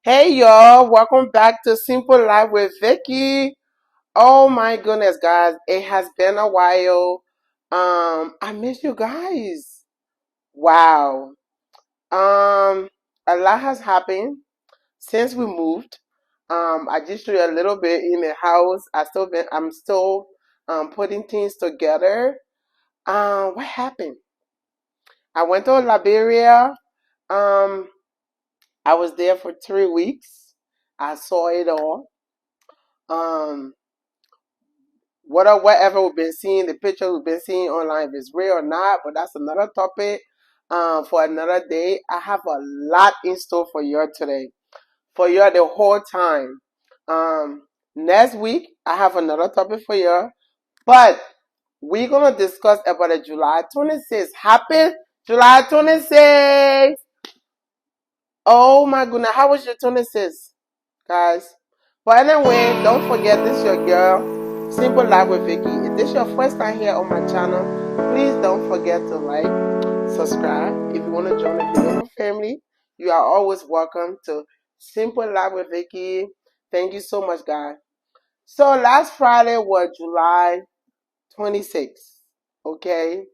Hey y'all, welcome back to Simple Life with Vicky. Oh my goodness, guys, it has been a while. I miss you guys. Wow. A lot has happened since we moved. I just showed you a little bit in the house. I'm still putting things together. What happened? I went to Liberia. Um, I was there for 3 weeks. I saw it all. Um, whatever we've been seeing, the pictures we've been seeing online, if it's real or not, but that's another topic for another day. I have a lot in store for you today, for you the whole time. Next week, I have another topic for you, but we're going to discuss about the July 26th. Happy July 26th! Oh my goodness, how was your 26th, guys? But anyway, don't forget, this is your girl, Simple Life with Vicky. If this is your first time here on my channel, please don't forget to like, subscribe. If you want to join the beautiful family, you are always welcome to Simple Life with Vicky. Thank you so much, guys. So last Friday was July 26th. Okay,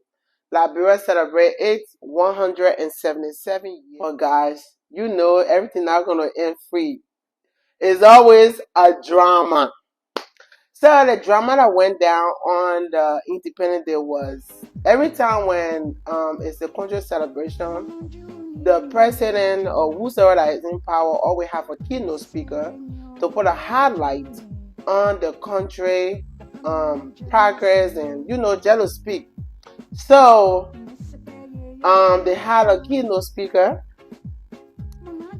Liberia celebrated its 177 years. But guys, you know everything not gonna end free. It's always a drama. So the drama that went down on the Independence Day was every time when it's a country celebration, the president or whosoever that is in power always have a keynote speaker to put a highlight on the country progress and just speak. So they had a keynote speaker,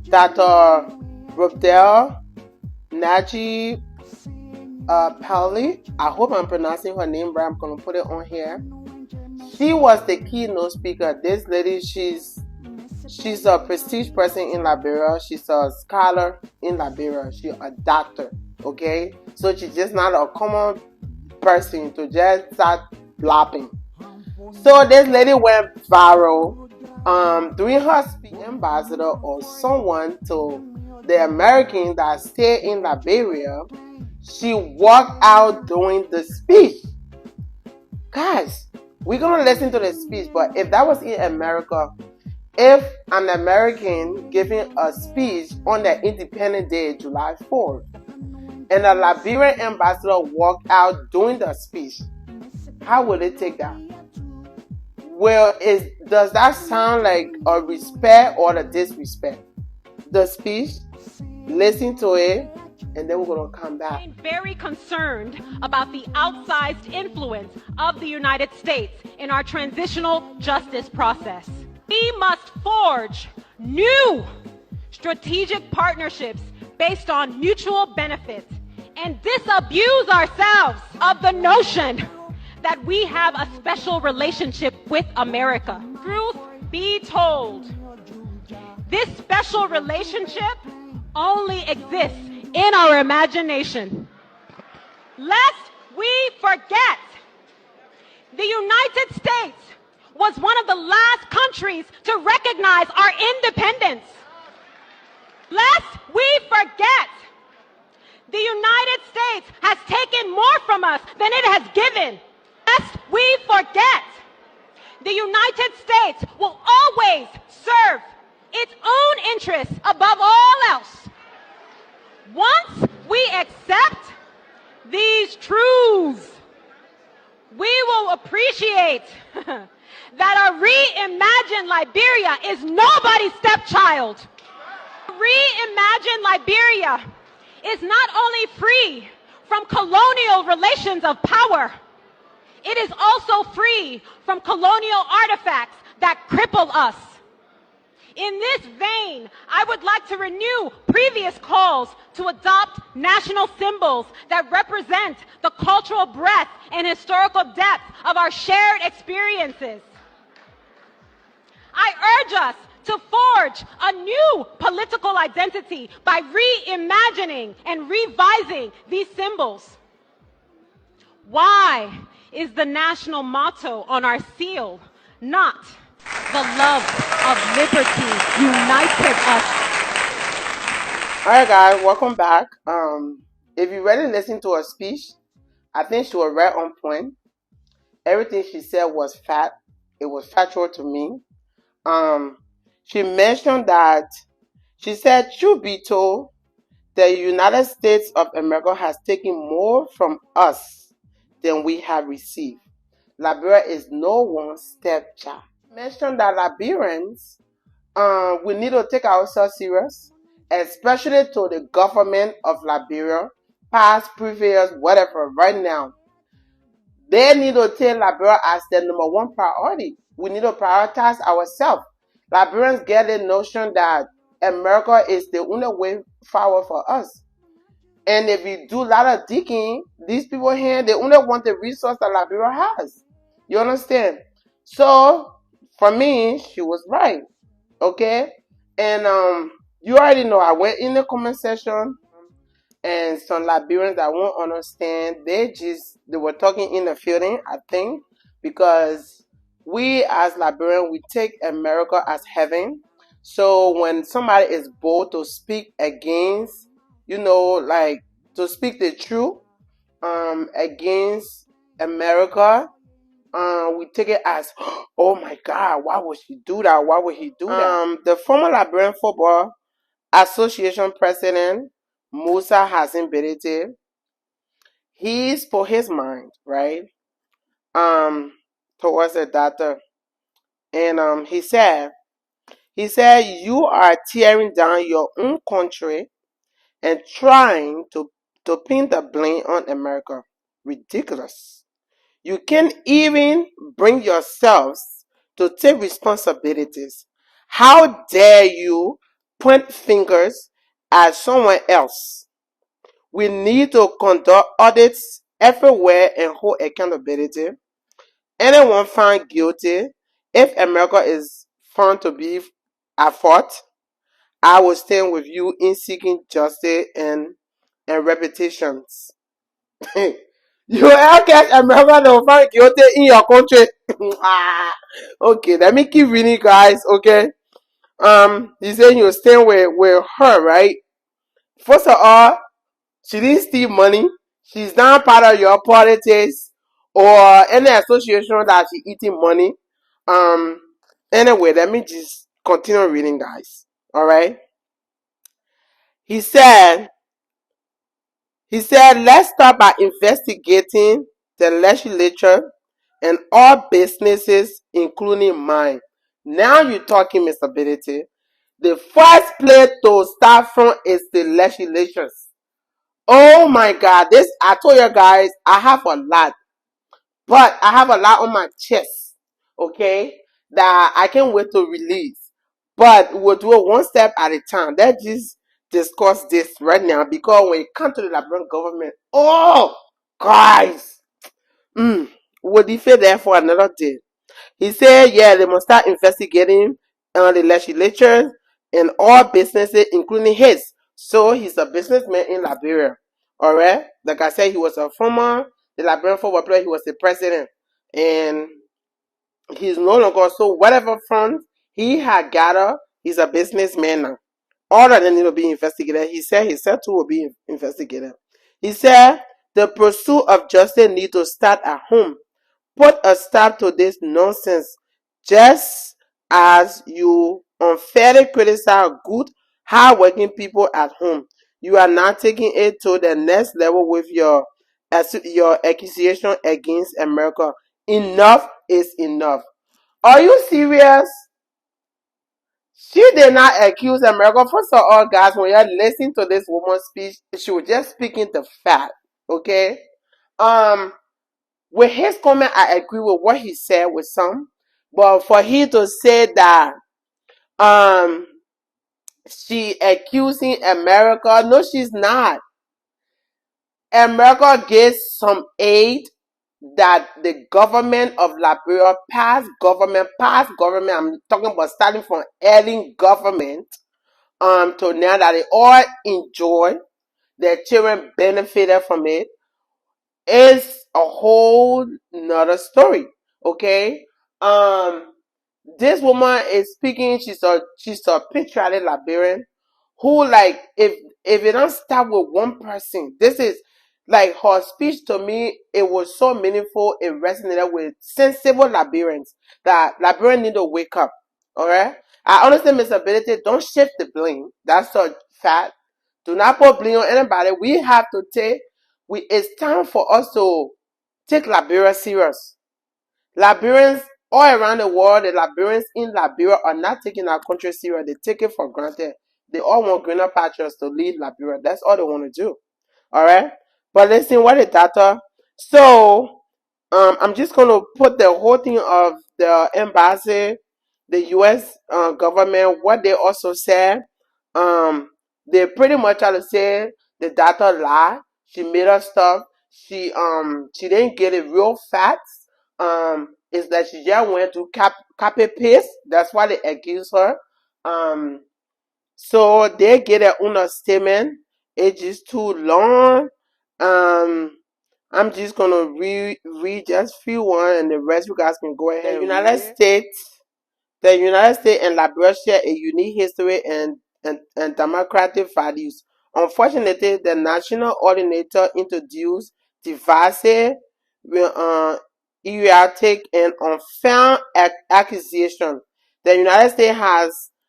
Dr. Robtel Neajal Pailey. I hope I'm pronouncing her name right. I'm gonna put it on here. She was the keynote speaker. This lady, she's a prestige person in Liberia. She's a scholar in Liberia. She's a doctor. Okay, so she's just not a common person to just start blabbing. So this lady went viral during her speech. Ambassador or someone to the Americans that stay in Liberia, she walked out during the speech. Guys, we're gonna listen to the speech, but if that was in America, if an American giving a speech on the Independence Day, July 4th, and a Liberian ambassador walked out during the speech, how would it take that? Well, does that sound like a respect or a disrespect? The speech, listen to it, and then we're going to come back. I'm very concerned about the outsized influence of the United States in our transitional justice process. We must forge new strategic partnerships based on mutual benefits and disabuse ourselves of the notion that we have a special relationship with America. Truth be told, this special relationship only exists in our imagination. Lest we forget, the United States was one of the last countries to recognize our independence. Lest we forget, the United States has taken more from us than it has given. Lest we forget, the United States will always serve its own interests above all else. Once we accept these truths, we will appreciate that a reimagined Liberia is nobody's stepchild. A reimagined Liberia is not only free from colonial relations of power, it is also free from colonial artifacts that cripple us. In this vein, I would like to renew previous calls to adopt national symbols that represent the cultural breadth and historical depth of our shared experiences. I urge us to forge a new political identity by reimagining and revising these symbols. Why is the national motto on our seal not "The love of liberty united us"? Alright guys, welcome back. If you really listen to her speech, I think she was right on point. Everything she said was fact. It was factual to me. Um, she mentioned that she said, truth be told, the United States of America has taken more from us than we have received. Liberia is no one's stepchild. Mentioned that Liberians, we need to take ourselves serious, especially to the government of Liberia, past, previous, whatever, right now. They need to take Liberia as their number one priority. We need to prioritize ourselves. Liberians get the notion that America is the only way forward for us. And if you do a lot of digging, these people here, they only want the resource that Liberia has. You understand? So, for me, she was right. Okay? And you already know I went in the comment section, and some Liberians that won't understand, they were talking in the feeling, I think, because we as Liberians, we take America as heaven. So when somebody is bold to speak against, like to speak the truth against America, we take it as, oh my God, why would she do that? Why would he do that? The former Liberian Football Association president, Musa Hassan Berete, he spoke his mind, right? Towards the data. And he said, you are tearing down your own country and trying to pin the blame on America. Ridiculous. You can't even bring yourselves to take responsibilities. How dare you point fingers at someone else? We need to conduct audits everywhere and hold accountability. Anyone found guilty, if America is found to be at fault, I will stand with you in seeking justice and reputations. You ever catch America that will find guilty in your country? Okay, let me keep reading, guys. Okay. He said you stand with her, right? First of all, she didn't steal money. She's not part of your politics or any association that she eating money. Um. Anyway, let me just continue reading, guys. All right. He said. Let's start by investigating the legislature and all businesses, including mine. Now you're talking, Mr. Ability. The first place to start from is the legislatures. Oh my God, I told you guys, I have a lot, but I have a lot on my chest, okay, that I can't wait to release. But we'll do it one step at a time. Let's just discuss this right now, because when it comes to the Liberian government, oh, guys, we'll defeat there for another day. He said, yeah, they must start investigating the legislature and all businesses, including his. So he's a businessman in Liberia. All right. Like I said, he was a former, the Liberian football player. He was the president. And he's no longer, so whatever funds he had gathered, he's a businessman now. All of them need to be investigated. He said too will be investigated. He said the pursuit of justice need to start at home. Put a stop to this nonsense. Just as you unfairly criticize good, hardworking people at home, you are now taking it to the next level with your accusation against America. Enough is enough. Are you serious? She did not accuse America. First of all, guys, when you're listening to this woman's speech, she was just speaking the fact. Okay? With his comment, I agree with what he said with some. But for he to say that she accusing America, no, she's not. America gave some aid that the government of Liberia, past government, I'm talking about starting from early government, to now that they all enjoy, their children benefited from it, is a whole nother story. Okay. This woman is speaking, she's a patriotic Liberian who, like, if if it don't start with one person, this is like her speech to me. It was so meaningful. It resonated with sensible Liberians that Liberians need to wake up. Okay, I understand Miss Ability. Don't shift the blame. That's a fact. Do not put blame on anybody. We have to take. It's time for us to take Liberia serious. Liberians all around the world, the Liberians in Liberia are not taking our country serious. They take it for granted. They all want greener pastures to lead Liberia. That's all they want to do. All right. But listen, what is data? So, I'm just going to put the whole thing of the embassy, the U.S. Government, what they also said. They pretty much try to say the data lie. She made up stuff. She didn't get it real facts. Is that she just went to copy paste. That's why they accuse her. So they get their own statement. It's just too long. I'm just gonna read just few one, and the rest you guys can go ahead. The United States and Liberia share a unique history and democratic values. Unfortunately, the national ordinator introduced divisive, erratic, and unfound accusation. The United States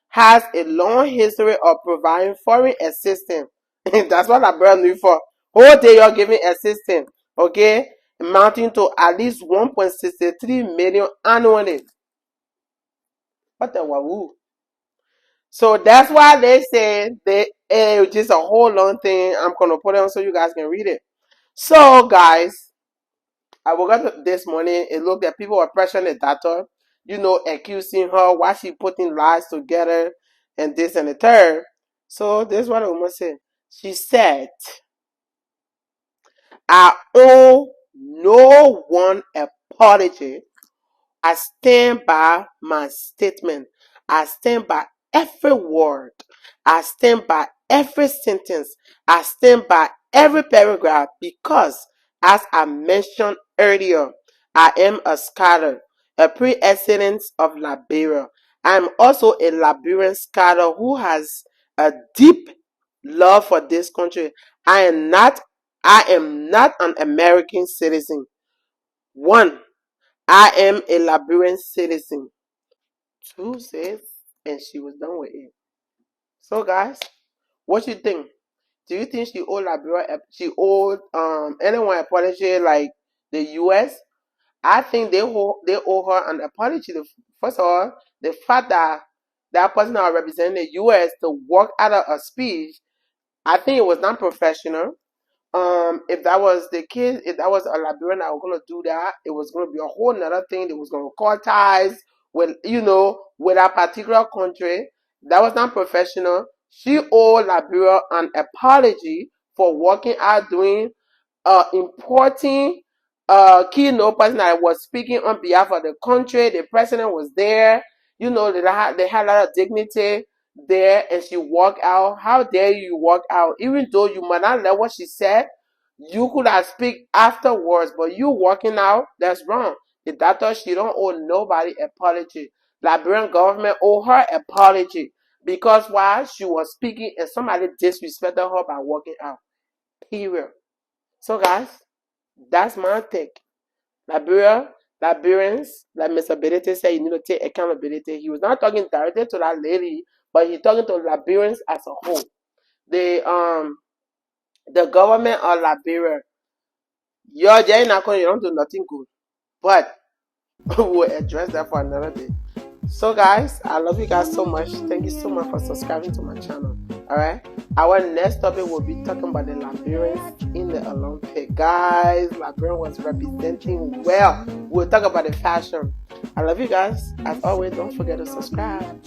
has a long history of providing foreign assistance. That's what Liberia knew for. Whole day you're giving assistance, okay, amounting to at least 1.63 million annually. What the wahoo? So that's why they say it's just a whole long thing. I'm gonna put it on so you guys can read it. So guys, I woke up this morning. It looked like people were pressuring the doctor, accusing her why she putting lies together and this and the third. So this is what the woman said. She said, "I owe no one apology. I stand by my statement. I stand by every word. I stand by every sentence. I stand by every paragraph because, as I mentioned earlier, I am a scholar, a pre-excellent of Liberia. I am also a Liberian scholar who has a deep love for this country. I am not an American citizen. One, I am a Liberian citizen." Two says, and she was done with it. So guys, what you think? Do you think she owed Liberia? She owed anyone apology like the U.S.? I think they owe her an apology. First of all, the fact that that person that representing the U.S. to walk out of a speech, I think it was not professional. If that was the case, if that was a Liberian that was gonna do that, it was gonna be a whole nother thing. They was gonna cut ties with with a particular country. That was not professional. She owed Liberia an apology for walking out doing importing keynote person that was speaking on behalf of the country. The president was there. They had a lot of dignity there, and she walked out. How dare you walk out? Even though you might not like what she said, you could have speak afterwards, but you walking out, that's wrong. The doctor, she don't owe nobody apology. Liberian government owe her apology because why? She was speaking and somebody disrespected her by walking out. Period. So guys, that's my take. Liberians, like Mr. Ability said, you need to take accountability. He was not talking directly to that lady, but he's talking to Liberians as a whole. The government of Liberia, you're not going to do nothing good. But we'll address that for another day. So guys, I love you guys so much. Thank you so much for subscribing to my channel. Alright, our next topic will be talking about the Liberians in the Olympic. Guys, Liberia was representing well. We'll talk about the fashion. I love you guys. As always, don't forget to subscribe.